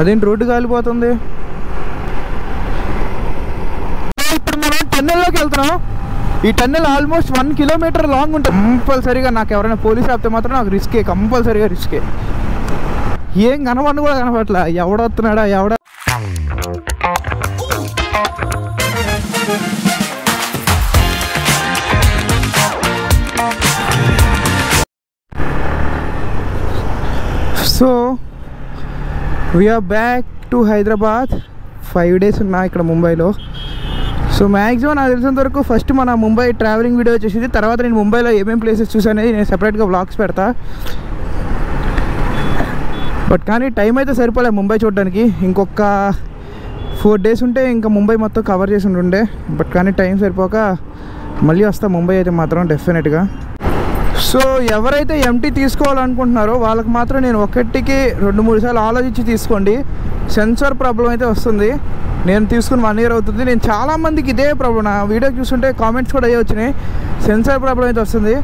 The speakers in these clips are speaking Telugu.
అదేంటి రోడ్డు కాలిపోతుంది. ఇప్పుడు మనం టన్నెల్లోకి వెళ్తున్నాం. ఈ టన్నెల్ ఆల్మోస్ట్ 1 కిలోమీటర్ లాంగ్ ఉంటుంది. కంపల్సరీగా నాకు ఎవరైనా పోలీసు ఆపితే మాత్రం నాకు రిస్కే, కంపల్సరీగా రిస్కే. ఏం కనబడి కూడా కనపట్లా, ఎవడొస్తున్నాడా ఎవడ. So we're back to Hyderabad. 5 days ఉన్నా ఇక్కడ ముంబైలో. సో మ్యాక్సిమం నాకు తెలిసినంత వరకు ఫస్ట్ మన ముంబై ట్రావెలింగ్ వీడియో వచ్చేసింది. తర్వాత నేను ముంబైలో ఏమేమి ప్లేసెస్ చూసానేది నేను సెపరేట్గా వ్లాగ్స్ పెడతా. బట్ కానీ టైం అయితే సరిపోలే ముంబై చూడడానికి. ఇంకొక 4 days ఉంటే ఇంకా ముంబై మొత్తం కవర్ చేసి ఉంటుండే. బట్ కానీ టైం సరిపోక మళ్ళీ వస్తా ముంబై అయితే మాత్రం డెఫినెట్గా. సో ఎవరైతే ఎంటీ తీసుకోవాలనుకుంటున్నారో వాళ్ళకి మాత్రం నేను ఒకటికి 2-3 సార్లు ఆలోచించి తీసుకోండి. సెన్సార్ ప్రాబ్లం అయితే వస్తుంది. నేను తీసుకుని 1 year అవుతుంది. నేను చాలామందికి ఇదే ప్రాబ్లం, నా వీడియో చూస్తుంటే కామెంట్స్ కూడా అయ్యే వచ్చినాయి, సెన్సార్ ప్రాబ్లం అయితే వస్తుంది.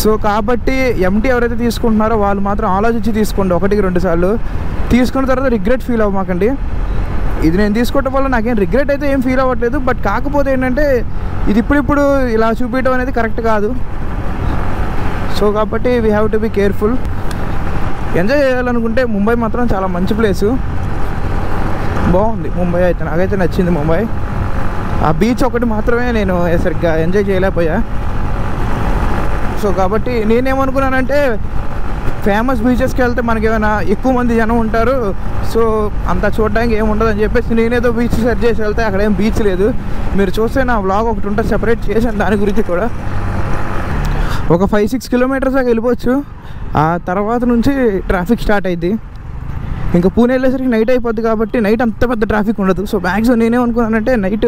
సో కాబట్టి ఎంటీ ఎవరైతే తీసుకుంటున్నారో వాళ్ళు మాత్రం ఆలోచించి తీసుకోండి 1-2 సార్లు. తీసుకున్న తర్వాత రిగ్రెట్ ఫీల్ అవ్వమాకండి. ఇది నేను తీసుకోవటం వల్ల నాకేం రిగ్రెట్ అయితే ఏం ఫీల్ అవ్వట్లేదు. బట్ కాకపోతే ఏంటంటే ఇది ఇప్పుడు ఇలా చూపించడం అనేది కరెక్ట్ కాదు. సో కాబట్టి we have to be careful. Enjoy చేయాలనుకుంటే ముంబై మాత్రం చాలా మంచి ప్లేసు, బాగుంది ముంబై అయితే. నాకైతే నచ్చింది ముంబై. ఆ బీచ్ ఒకటి మాత్రమే నేను సరిగ్గా ఎంజాయ్ చేయలేకపోయా. సో కాబట్టి నేనేమనుకున్నానంటే ఫేమస్ బీచెస్కి వెళ్తే మనకి ఏమైనా ఎక్కువ మంది జనం ఉంటారు, సో అంత చూడడానికి ఏమి ఉండదు అని చెప్పేసి నేనేదో బీచ్ సెర్చ్ చేసి వెళ్తే అక్కడ ఏం బీచ్ లేదు. మీరు చూస్తే నా వ్లాగ్ ఒకటి ఉంటుంది సెపరేట్ చేశాను దాని గురించి కూడా. ఒక 5-6 kilometers దాకా వెళ్ళిపోవచ్చు. ఆ తర్వాత నుంచి ట్రాఫిక్ స్టార్ట్ అయింది. ఇంకా పూణే వెళ్ళేసరికి నైట్ అయిపోద్ది కాబట్టి నైట్ అంత పెద్ద ట్రాఫిక్ ఉండదు. సో మ్యాక్సిమం నేనేమనుకున్నానంటే నైట్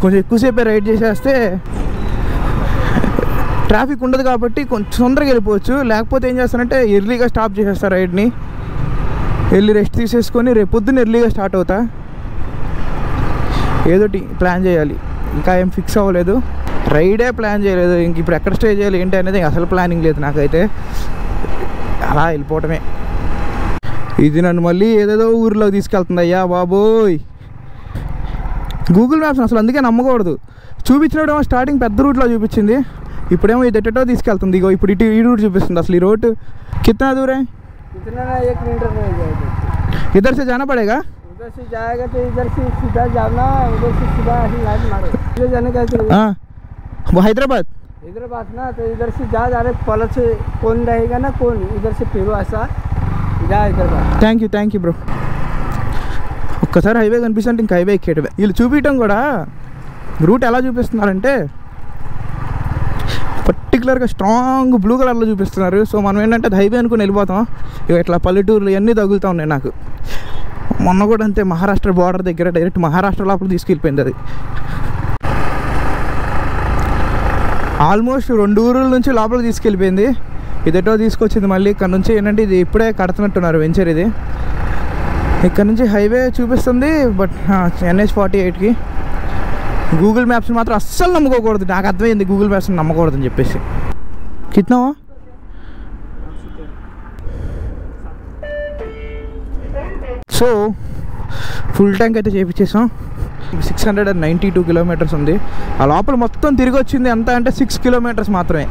కొంచెం ఎక్కువసేపే రైడ్ చేసేస్తే ట్రాఫిక్ ఉండదు కాబట్టి కొంచెం తొందరగా వెళ్ళిపోవచ్చు. లేకపోతే ఏం చేస్తానంటే ఎర్లీగా స్టాప్ చేసేస్తారు రైడ్ని, వెళ్ళి రెస్ట్ తీసేసుకొని రేపు పొద్దున్న ఎర్లీగా స్టార్ట్ అవుతా. ఏదోటి ప్లాన్ చేయాలి, ఇంకా ఏం ఫిక్స్ అవ్వలేదు, రైడే ప్లాన్ చేయలేదు. ఇంక ఇప్పుడు ఎక్కడ స్టే చేయాలి ఏంటి అనేది అసలు ప్లానింగ్ లేదు నాకైతే. అలా వెళ్ళిపోవటమే. ఇది నన్ను మళ్ళీ ఏదేదో ఊరిలోకి తీసుకెళ్తుంది. అయ్యా బాబోయ్, గూగుల్ మ్యాప్స్ అసలు అందుకే నమ్మకూడదు. చూపించినప్పుడు స్టార్టింగ్ పెద్ద రూట్లో చూపించింది, ఇప్పుడేమో ఇది ఎట్టో తీసుకెళ్తుంది. ఇగో ఇప్పుడు ఇటు ఈ రూట్ చూపిస్తుంది. అసలు ఈ రోడ్ కిतना दूर है? कितना 1 किलोमीटर में जाएगा. इधर से जाना पड़ेगा? उधर से जाएगा तो इधर से सीधा जाना, उधर से सीधा लाइन मारो. इधर जाने का हाँ, वो हैदराबाद ना, तो इधर से जा रहे पलट से कौन रहेगा ना, कौन इधर से फिरो ऐसा जा हैदराबाद. Thank you bro. ఒక్కసారి హైవే కనిపిస్తుంటే ఇంకా హైవే ఎక్కేటవే. వీళ్ళు చూపించడం కూడా రూట్ ఎలా చూపిస్తున్నారంటే పర్టికులర్గా స్ట్రాంగ్ బ్లూ కలర్లో చూపిస్తున్నారు. సో మనం ఏంటంటే అది హైవే అనుకుని వెళ్ళిపోతాం. ఇక ఇట్లా పల్లెటూర్లు ఇవన్నీ తగులుతూ ఉన్నాయి నాకు. మొన్న కూడా అంతే, మహారాష్ట్ర బార్డర్ దగ్గర డైరెక్ట్ మహారాష్ట్ర లోపల తీసుకెళ్ళిపోయింది అది. ఆల్మోస్ట్ 2 ఊరుల నుంచి లోపలికి తీసుకెళ్ళిపోయింది. ఇదేటో తీసుకొచ్చింది మళ్ళీ. ఇక్కడ నుంచి ఏంటంటే ఇది ఇప్పుడే కడుతున్నట్టున్నారు వెంచర్. ఇది ఇక్కడ నుంచి హైవే చూపిస్తుంది, బట్ NH-48కి. గూగుల్ మ్యాప్స్ మాత్రం అస్సలు నమ్ముకోకూడదు. నాకు అర్థమైంది గూగుల్ మ్యాప్స్ని నమ్మకూడదు అని చెప్పేసి. కిట్నావా సో ఫుల్ ట్యాంక్ అయితే చేయించేసాం. 692 kilometers ఉంది. ఆ లోపల మొత్తం తిరిగి వచ్చింది ఎంత అంటే 6 kilometers మాత్రమే.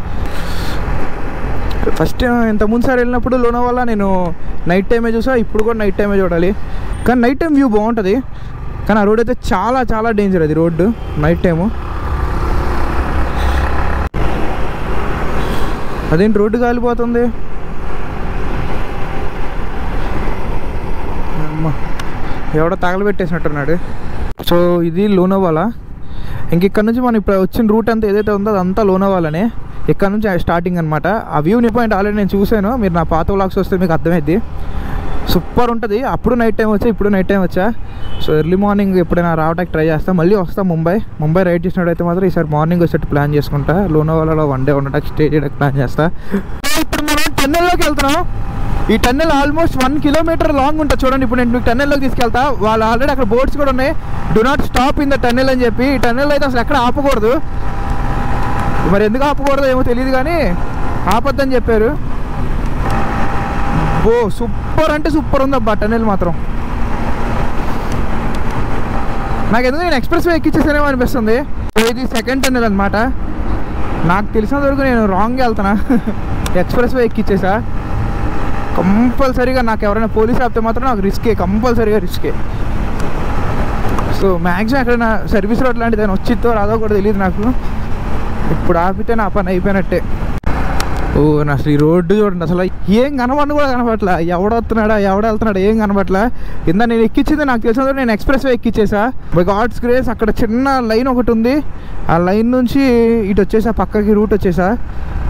ఫస్ట్ ఇంతకుముందు సారి వెళ్ళినప్పుడు లోనావాలా నేను నైట్ టైమే చూసా, ఇప్పుడు కూడా నైట్ టైమే చూడాలి. కానీ నైట్ టైం వ్యూ బాగుంటుంది. కానీ ఆ రోడ్ అయితే చాలా చాలా డేంజర్. అది రోడ్డు నైట్ టైము. అదేంటి రోడ్డు కాలిపోతుంది. అమ్మ, ఎవడో తగలబెట్టేసినట్టున్నాడు. సో ఇది లోనావాలా. ఇంక ఇక్కడ నుంచి మనం ఇప్పుడు వచ్చిన రూట్ అంతా ఏదైతే ఉందో అదంతా లోనావాలానే. ఇక్కడ నుంచి స్టార్టింగ్ అనమాట. ఆ వ్యూ పాయింట్ ఆల్రెడీ నేను చూశాను. మీరు నా పాత వ్లాగ్స్ వస్తే మీకు అర్థమైద్ది. సూపర్ ఉంటుంది. అప్పుడు నైట్ టైం వచ్చా, ఇప్పుడు నైట్ టైం వచ్చా. సో ఎర్లీ మార్నింగ్ ఎప్పుడైనా రావడానికి ట్రై చేస్తా. మళ్ళీ వస్తా ముంబై రైడ్ చేసినట్టయితే మాత్రం ఈసారి మార్నింగ్ వచ్చేట్టు ప్లాన్ చేసుకుంటా. లోనావాలాలో 1 day ఉండడానికి స్టే చేయడానికి ప్లాన్ చేస్తా. ఇప్పుడు మనం టన్నెల్లోకి వెళ్తున్నాం. ఈ టన్నెల్ ఆల్మోస్ట్ 1 kilometer లాంగ్ ఉంటుంది. చూడండి, ఇప్పుడు నేను మీకు టన్నెల్లోకి తీసుకెళ్తా. వాళ్ళు ఆల్రెడీ అక్కడ బోర్డ్స్ కూడా ఉన్నాయి, do not stop in the tunnel అని చెప్పి. ఈ టన్నెల్ అయితే అసలు ఎక్కడ ఆపకూడదు. మరి ఎందుకు ఆపకూడదు ఏమో తెలియదు, కానీ ఆపొద్దని చెప్పారు. ఓ సూపర్ అంటే సూపర్ ఉంది అబ్బా టన్నెల్ మాత్రం. నాకు ఎందుకు నేను ఎక్స్ప్రెస్ వే ఎక్కిచ్చేసానేమో అనిపిస్తుంది. ఇది సెకండ్ టన్నెల్ అనమాట. నాకు తెలిసినంత వరకు నేను రాంగ్గా వెళ్తున్నా. ఎక్స్ప్రెస్ వే ఎక్కిచ్చేసా. కంపల్సరీగా నాకు ఎవరైనా పోలీస్ ఆపితే మాత్రం నాకు రిస్కే, కంపల్సరీగా రిస్కే. సో మ్యాక్సిమం ఎక్కడైనా సర్వీస్ రోడ్ లాంటిది ఏదైనా వచ్చిద్దో రాదో కూడా తెలియదు నాకు. ఇప్పుడు ఆపితే నా పని అయిపోయినట్టే. ఓ నా అసలు ఈ రోడ్డు చూడండి, అసలు ఏం కనబడి కూడా కనపట్లా. ఎవడొస్తున్నాడా వెళ్తున్నాడా ఏం కనపట్లా. ఇందా నేను ఎక్కించింది నాకు తెలిసినందుకు నేను ఎక్స్ప్రెస్ వే ఎక్కిచ్చేసా. బై గాడ్స్ గ్రేస్ అక్కడ చిన్న లైన్ ఒకటి ఉంది, ఆ లైన్ నుంచి ఇటు వచ్చేసా, పక్కకి రూట్ వచ్చేసా.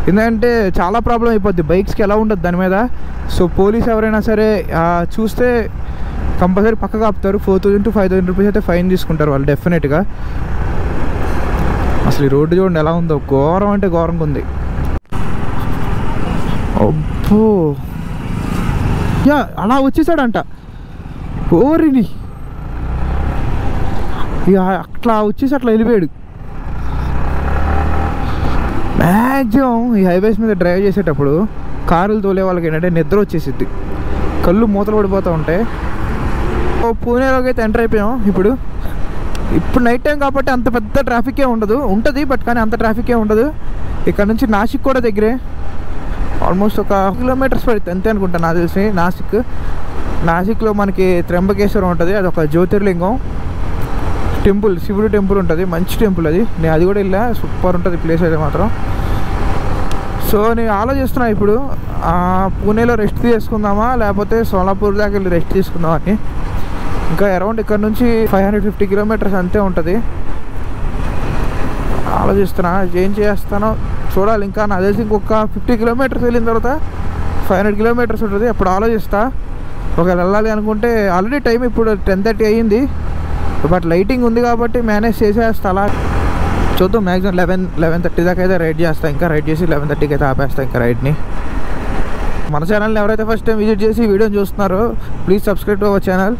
ఎందుకంటే చాలా ప్రాబ్లం అయిపోద్ది బైక్స్కి, ఎలా ఉండదు దాని మీద. సో పోలీస్ ఎవరైనా సరే చూస్తే కంపల్సరీ పక్కగా ఆపుతారు. 4,000 to 5,000 రూపీస్ అయితే ఫైన్ తీసుకుంటారు వాళ్ళు డెఫినెట్గా. అసలు ఈ రోడ్డు చూడండి ఎలా ఉందో, ఘోరం అంటే ఘోరంగా ఉంది. అబ్బో యా అలా వచ్చేసాడంట ఓరిని. ఇక అట్లా వచ్చేసి అట్లా వెళ్ళిపోయాడు. మ్యాక్సిమం ఈ హైవేస్ మీద డ్రైవ్ చేసేటప్పుడు కారులు తోలే వాళ్ళకి ఏంటంటే నిద్ర వచ్చేసిద్ది, కళ్ళు మూతలు పడిపోతూ ఉంటాయి. పూణేలోకి అయితే ఎంటర్ అయిపోయాం. ఇప్పుడు నైట్ టైం కాబట్టి అంత పెద్ద ట్రాఫికే ఉంటుంది బట్ కానీ అంత ట్రాఫికే ఉండదు. ఇక్కడ నుంచి నాసిక్ కూడా దగ్గరే, ఆల్మోస్ట్ ఒక కిలోమీటర్స్ పడుతుంది అంతే అనుకుంటా నాకు తెలిసి. నాసిక్లో మనకి త్ర్యంబకేశ్వరం ఉంటుంది, అదొక జ్యోతిర్లింగం టెంపుల్, శివుడు టెంపుల్ ఉంటుంది, మంచి టెంపుల్ అది. నేను అది కూడా వెళ్ళా, సూపర్ ఉంటుంది ప్లేస్ అయితే మాత్రం. సో నేను ఆలోచిస్తున్నా ఇప్పుడు పూణేలో రెస్ట్ తీసుకుందామా లేకపోతే సోలాపూర్ దాకా వెళ్ళి రెస్ట్ తీసుకుందామని. ఇంకా అరౌండ్ ఇక్కడ నుంచి 550 కిలోమీటర్స్ అంతే ఉంటుంది. ఆలోచిస్తున్నా ఏం చేస్తానో చూడాలి. ఇంకా నాకు తెలిసి ఇంకొక 50 కిలోమీటర్స్ వెళ్ళిన తర్వాత 500 కిలోమీటర్స్ ఉంటుంది. అప్పుడు ఆలోచిస్తా ఒకవేళ వెళ్ళాలి అనుకుంటే. ఆల్రెడీ టైం ఇప్పుడు 10:30 అయ్యింది, బట్ లైటింగ్ ఉంది కాబట్టి మేనేజ్ చేసేస్తా. అలా చూద్దాం. మ్యాక్సిమం 11:30 దాకా అయితే రైడ్ చేస్తా. ఇంకా రైడ్ చేసి 11:30కి అయితే ఆపేస్తా ఇంకా రైడ్ని. మన ఛానల్ని ఎవరైతే ఫస్ట్ టైం విజిట్ చేసి వీడియోని చూస్తున్నారో please subscribe to our channel.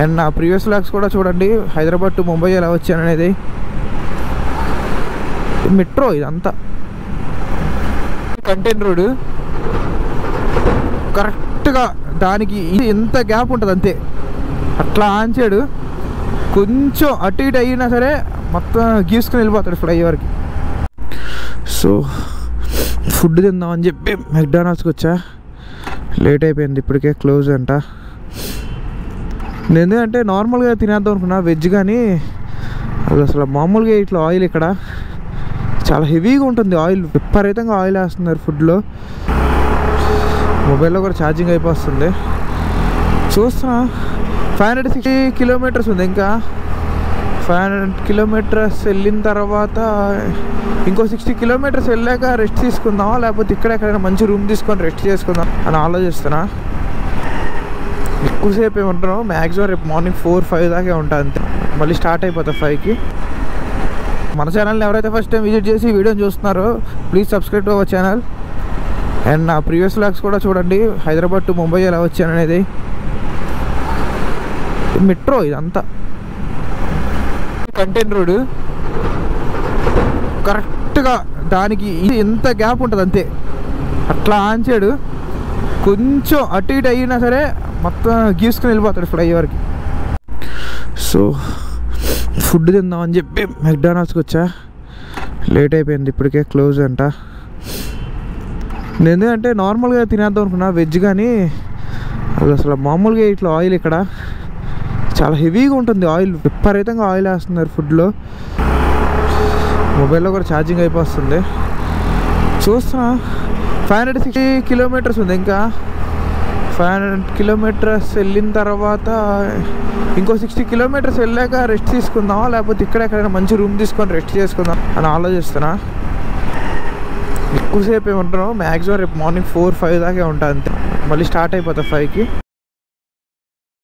And నా ప్రీవియస్ వ్లాగ్స్ కూడా చూడండి, హైదరాబాద్ టు ముంబై ఎలా వచ్చాను అనేది. మెట్రో ఇదంతా కంటైనర్ రోడ్, కరెక్ట్గా దానికి ఎంత గ్యాప్ ఉంటుంది అంతే. అట్లా ఆంచాడు, కొంచెం అటు ఇటు అయినా సరే మొత్తం గీసుకుని వెళ్ళిపోతాడు ఫ్లైఓవర్కి. సో ఫుడ్ తిందామని చెప్పి మెక్డానల్డ్స్కి వచ్చా. లేట్ అయిపోయింది, ఇప్పటికే క్లోజ్ అంట. నేను ఎందుకంటే నార్మల్గా తినేద్దాం అనుకున్నా వెజ్, కానీ అది అసలు మామూలుగా ఇట్లా ఆయిల్ ఇక్కడ చాలా హెవీగా ఉంటుంది. ఆయిల్ విపరీతంగా ఆయిల్ వేస్తున్నారు ఫుడ్లో. మొబైల్లో కూడా ఛార్జింగ్ అయిపోతుంది. చూస్తున్నా 560 కిలోమీటర్స్ ఉంది. ఇంకా 500 కిలోమీటర్స్ వెళ్ళిన తర్వాత ఇంకో 60 కిలోమీటర్స్ వెళ్ళాక రెస్ట్ తీసుకుందామా లేకపోతే ఇక్కడ ఎక్కడైనా మంచి రూమ్ తీసుకొని రెస్ట్ చేసుకుందాం అని ఆలోచిస్తున్నా. ఎక్కువసేపు ఏమంటున్నాం, మ్యాక్సిమం రేపు మార్నింగ్ 4-5 దాకే ఉంటా అంతే. మళ్ళీ స్టార్ట్ అయిపోతా 5కి. మన ఛానల్ని ఎవరైతే ఫస్ట్ టైం విజిట్ చేసి వీడియోని చూస్తున్నారో please subscribe to our channel. And నా ప్రీవియస్ వ్లాగ్స్ కూడా చూడండి, హైదరాబాద్ టు ముంబై ఎలా వచ్చాను అనేది. మెట్రో ఇదంతా కంటైనర్ రోడ్, కరెక్ట్గా దానికి ఎంత గ్యాప్ ఉంటుంది అంతే. అట్లా ఆంచాడు, కొంచెం అటు ఇటు అయినా సరే మొత్తం గీసుకుని వెళ్ళిపోతాడు ఫ్లైఓవర్కి. సో ఫుడ్ తిందామని చెప్పి మెక్డానల్డ్స్కి వచ్చా. లేట్ అయిపోయింది, ఇప్పటికే క్లోజ్ అంట. నేను ఎందుకంటే నార్మల్గా తినేద్దాం అనుకున్నా వెజ్, కానీ అది అసలు మామూలుగా ఇట్లా ఆయిల్ ఇక్కడ చాలా హెవీగా ఉంటుంది. ఆయిల్ విపరీతంగా ఆయిల్ వేస్తున్నారు ఫుడ్లో. మొబైల్లో కూడా ఛార్జింగ్ అయిపోతుంది. చూస్తున్నా 560 కిలోమీటర్స్ ఉంది. ఇంకా 500 కిలోమీటర్స్ వెళ్ళిన తర్వాత ఇంకో 60 కిలోమీటర్స్ వెళ్ళాక రెస్ట్ తీసుకుందామా లేకపోతే ఇక్కడ ఎక్కడైనా మంచి రూమ్ తీసుకొని రెస్ట్ చేసుకుందాం అని ఆలోచిస్తున్నా. ఎక్కువసేపు ఏమంటున్నాం, మ్యాక్సిమం రేపు మార్నింగ్ 4-5 దాకే ఉంటా అంతే. మళ్ళీ స్టార్ట్ అయిపోతా 5కి.